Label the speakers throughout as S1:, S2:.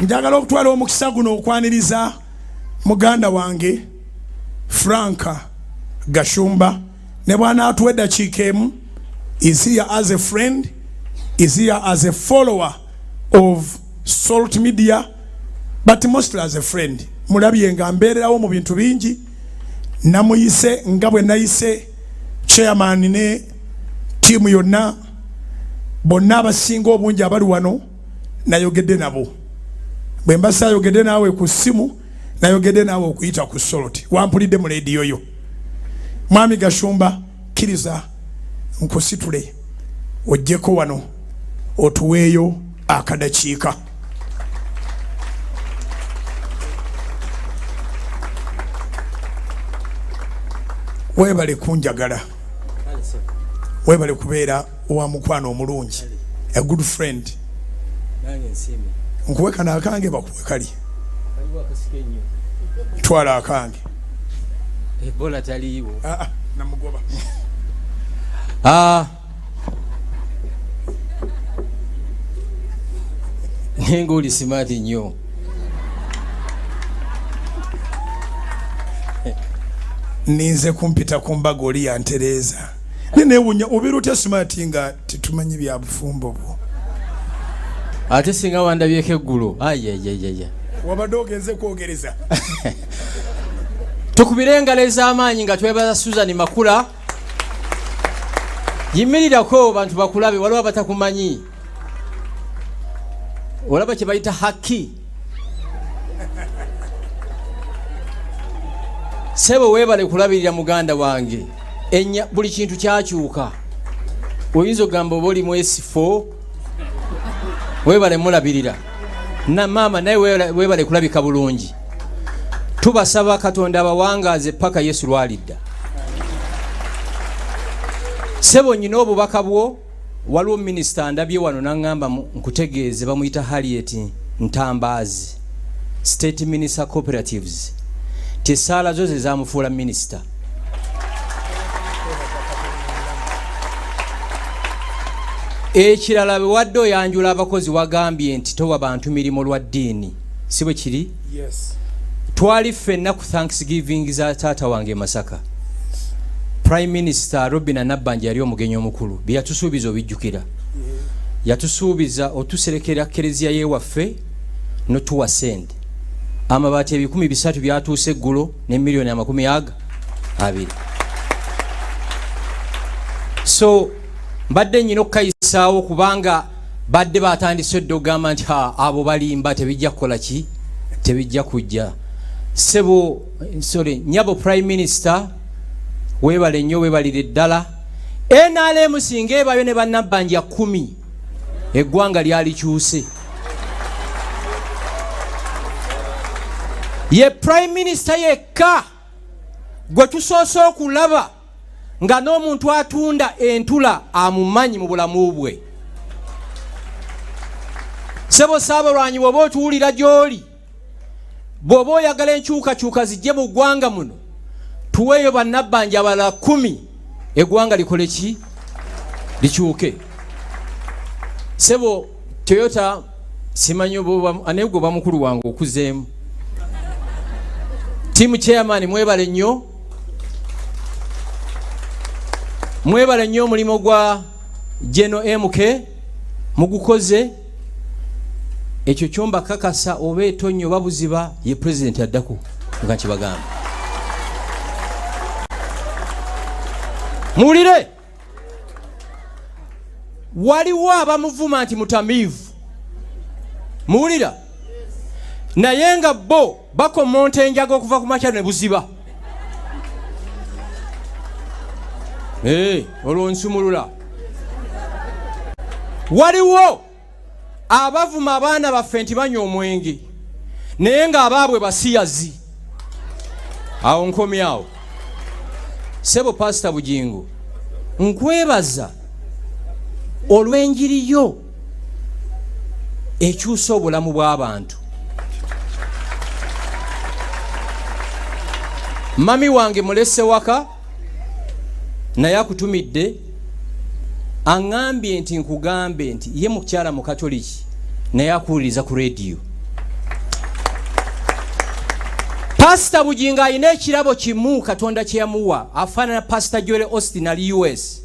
S1: njagala okutwala omukisa guno okwaniriza muganda wange Franka Gashumba ne bwana atwedda chikemu is here as a friend, is here as a follower of Salt Media, but mostly as a friend. Mulabye nga mbeererawo mu bintu bingi namuyise nga bwe nayise chairman ne tiimu yonna bonna abasinga obungi abali wano nayogedde nabo. Bwe mba saayogedde naawe ku ssimu nayogedde naawe okuyita ku Salt. Wampulidde mu leediyo yo. Mwami Gashumba kiriza nkusitule ojjeko wano otuweeyo akadakiika. Webale kunjagala, webale kubeera wa mukwano omulungi, a good friend. Nkuweka n'akange bakuwe kali twala akange
S2: ebola taliiwo
S1: namugoba.
S2: Nenga oli smart nnyo.
S1: Ninze kumpita ku mbaga oli yantereeza. Nenewunya obeera otya smart nga tetumanyi bya bufumbo bwo.
S2: Ate singa wandabyeko eggulo. Ayayayaya.
S1: Wabadde ogenze kwogereza.
S2: Tukubire engalo ez'amaanyi nga twebaza Susan Makula. Yimirirako bantu bakulabe waliwo abatakumanyi. Olaba kye bayita haki. Sebo webale kulabirira muganda wange. Buli kintu kyakyuka. Oyinza ogamba oba oli mu S4 webale mulabirira. Na mama naye webale kulabika bulungi. Tubasaba Katonda abawangaze paka Yesu lwalidda. Sebo nyina obubaka bwo waliwo minisita ndabye wano nangamba nkutegeeze bamuyita Harriet Ntambazi, State Minister Cooperatives. Tesala zoze zamufuula minisita. Ekirala wadde oyanjula abakozi wagambye nti towa bantu mirimo lwa ddiini. Si bwe kiri?
S1: Yes.
S2: Twali ffenna ku Thanksgiving za taata wange Masaka. Prime Minister Robina Nabbanja yali omugenyi omukulu. Byatusuubiza obijjukira. Yatusuubiza otuserekera Kereziya y'ewaffe notuwa sente. Amabaati 300 byatuuse eggulo ne milioni 200. So mbadde nyina okukayisaawo kubanga badde batandise oddogamba nti abo balimba tebijja kukola ki tebijja kujja. Sebo nyabo Prime Minister webale nnyo webalire ddala. NRM singa ebayo ne bannabbanja 10 eggwanga lyali kyuse. Ye Prime Minister yekka gwe tusoose okulaba nga n'omuntu atunda entula amumanyi mu bulamu bwe. Sebo Saabalwanyi bw'oba otuwulira gy'oli, bw'oba oyagala enkyukakyuka zijje mu ggwanga muno, tuweeyo bannabbanja abalala 10 eggwanga likole ki? Likyuke. Sebo Toyota simanyi aneegwe bamukulu wange okuzeemu. Team Chairman mwebale nnyo. Mwebale nnyo omulimu gwa Gen.Muhoozi mugukoze. Ekyo kyomba kakasa oba etonnyo babuziba ye president addako nga kibagamba. Muwulire waliwo abamuvuma nti mutamiivu. Muwulira naye nga bo bakomonta enjaga okuva ku makya ne buziba. Olwo nsumulula. Waliwo abavuma abaana baffe nti banywa omwenge naye nga abaabwe basiyazi. Awo nkomyawo. Sebo Pastor Bujingo nkwebaza olw'enjiri yo ekyusa obulamu bw'abantu. Mami wange mulese waka naye akutumidde aŋŋambye nti nkugambe nti ye mukyala mu Katoliki naye akuwuliriza ku radio Pastor Bujinga alina ekirabo kimu Katonda kye yamuwa afaanana Pastor Joel Austin ali US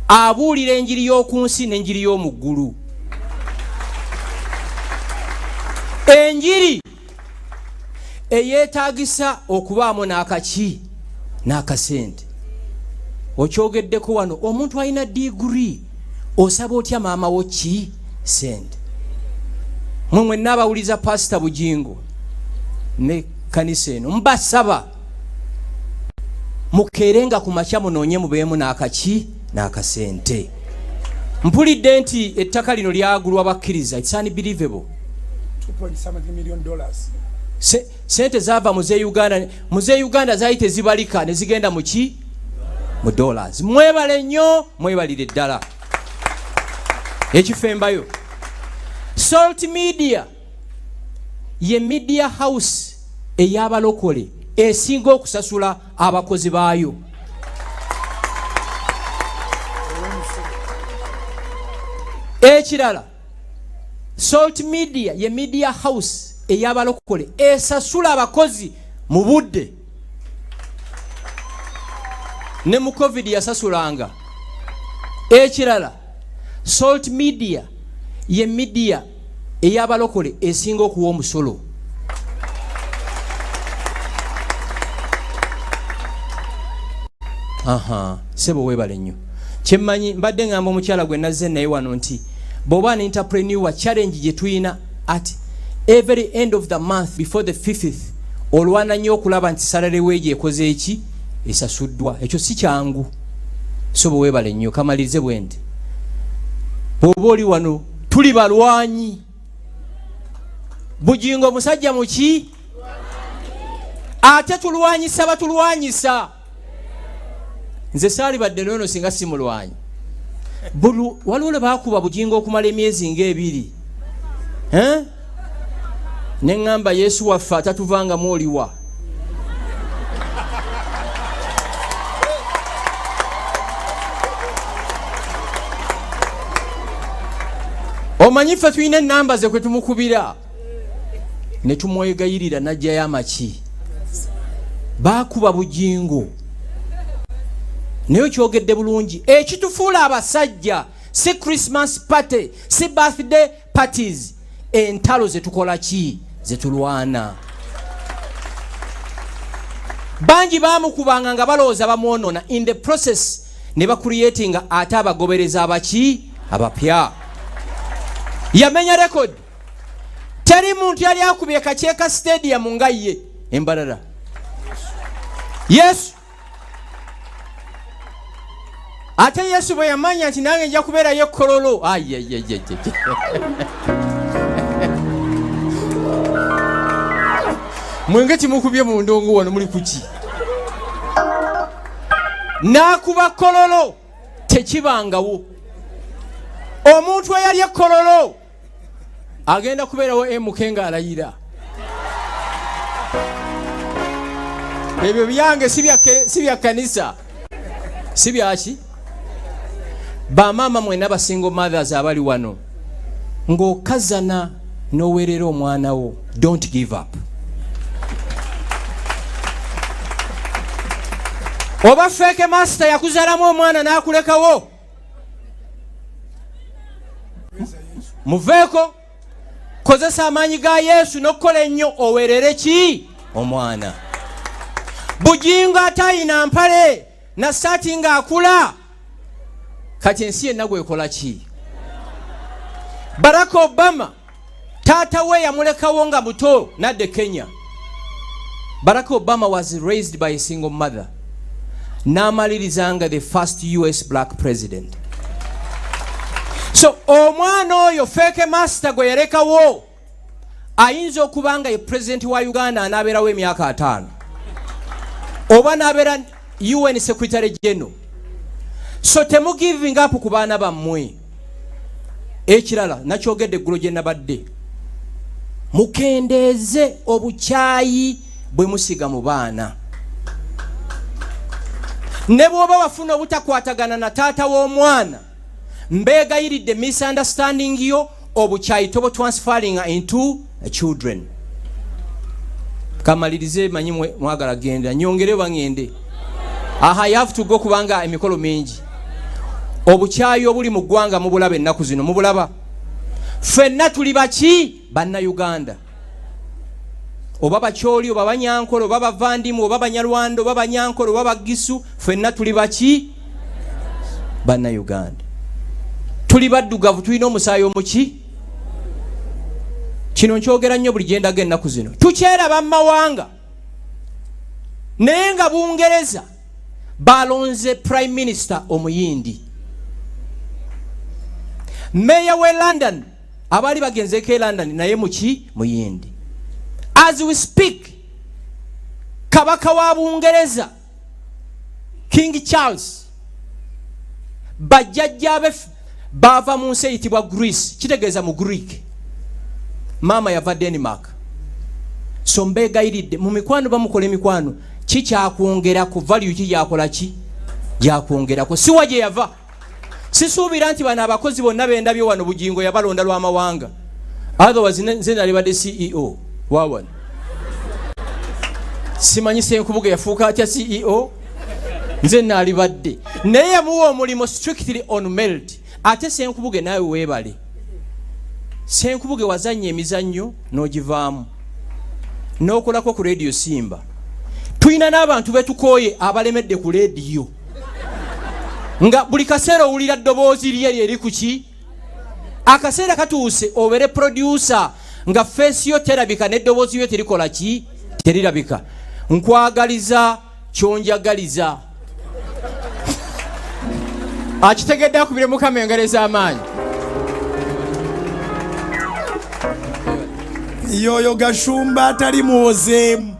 S2: abuulira enjiri y'oku nsi n'enjiri y'omu ggulu. Enjiri eyeetaagisa okubaamu n'akaki n'akasente. Okyogeddeko wano omuntu alina diguri osaba otya maama wo ki sente. Mwe mwenna abawuliza Pastor Bujingo ne kanisa eno mbasaba mukeerenga ku makya munoonye mubeemu n'akaki n'akasente. Mpulidde nti ettaka lino lyagulwa bakkiriza. It's unbelievable.
S1: $2.7 million.
S2: Sente zaava muze Uganda zaali tezibalika ne zigenda mu ki mu dollars. Mwebale nnyo mwebalire ddala ekifembayo. Salt Media ye media house ey'abalokole esinga okusasula abakozi baayo. Ekirala Salt Media ye media house ey'abalokole esasula abakozi mu budde. Ne mu COVID yasasulanga. Ekirala Salt Media ye media ey'abalokole esinga okuwa omusolo. Sebo webale nnyo. Kyemmanyi mbadde ngamba omukyala gwe nazze naye wano nti bw'oba an entrepreneur challenge gye tuyina at every end of the month before the 5th olwana nnyo okulaba nti salary wage ekoze eki esasuddwa. Ekyo si kyangu. So bwe webale nnyo kamalirize bwende. Bw'oba oli wano tuli balwanyi. Bujingo musajja muki ate tulwanyisa batulwanyisa. Nze saali badde nono singa si mulwanyi. Waliwo baakuba Bujingo okumala emyezi ng'ebiri. Ne ngamba Yesu waffe atatuvanga mwoliwa. Omanyi ffe tulina ennamba ze kwe tumukubira ne tumwegayirira n'ajjayo amaki. Baakuba Bujingo. Naye kyogedde bulungi ekitufuula abasajja si Christmas party si birthday parties entalo ze tukola ki ze tulwana. Bangi baamukubanga nga balowooza bamwonona in the process ne bakuliyetinga ate abagobereza abaki abapya. Yamenya record. Teri muntu yali akubye kakyeka stadium nga ye Embarara. Yesu ate Yesu bwe yamanya nti nange nja kubeera ye kololo. Mwenge kimukubye mu ndongo wano muli kuki. Nakuba kololo tekibangawo. Omuntu eyali ekololo agenda kubeerawo emukenga alayira. Ebyo byange si bya kanisa. Si byaki? Bamama mwena ba single mothers abali wano ng'okazana n'owerera omwana wo. Don't give up. Oba feke master yakuzalamu omwana n'akulekawo. Muveeko kozesa amaanyi ga Yesu n'okukola ennyo owerere ki omwana. Bujingo atayina mpale na sati nga akula kati ensi yenna gwekola ki. Barack Obama taata we yamulekawo nga muto nadde Kenya. Barack Obama was raised by a single mother. N'amalirizanga the first US black president. So omwana oyo feke master gwe yarekawo ayinza okubanga ye president wa Uganda anabeerawo emyaka 5 oba nabeera UN secretary general. So temu giving up ku baana bammwe. Ekirala nakyogedde eggulo gye nabadde mukendeeze obukyayi bwe musiga mu baana. Ne bw'oba wafuna obutakwatagana na taata w'omwana mbeegayiridde misunderstanding yo obukyayi tobo transferring into children. kamalirize manyi mwagala genda nyongere bangende aha you have to go kubanga emikolo mingi obukyayi obuli mu ggwanga mubulaba ennaku zino mubulaba ffenna tuli baki banna Uganda oba bakyoli oba banyankolo oba bavandimwe oba banyalwando oba banyankolo oba bagisu ffenna tuli baki banna Uganda tuli baddugavu tulina omusaayi omuki kino nkyogera nnyo buli gyendaga ennaku zino tukyeraba mu mawanga naye nga Bungereza balonze prime minister omuyindi meya we London abali bagenzeko e London naye muki muyindi as we speak kabaka wa Bungereza King Charles bajjajjabe bava mu nsi eyitibwa Greece kitegeeza mu Greek mama yava Denmark so mbegayiridde mu mikwano bamukola emikwano kikyakwongera ku value kyakola ki gyakwongerako siwa gye yava sisuubira nti bano abakozi bonna bendabye wano bugingo yabalonda lw'amawanga otherwise nze nalibadde CEO wawan simanyi Senkubuge yafuuka atya CEO nze nalibadde naye yamuwa omulimu strictly on merit ate Senkubuge nawe weebale Senkubuge wazanya emizannyo n'ogivaamu n'okolako ku radio Simba tuyina n'abantu betukooye abalemedde ku radio nga buli kaseera owulira ddoboozi lye lyeri kuki akaseera katuuse obere producer nga face yo terabika n'eddoboozi yo terikola ki terirabika nkwagaliza kyonjagaliza akitegedde akubire Mukama engalo ez'amaanyi
S1: yoyo Gashumba atali muwozeemu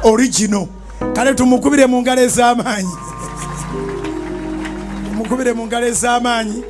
S1: original kale tumukubire mu ngalo ez'amaanyi tumukubire mu ngalo ez'amaanyi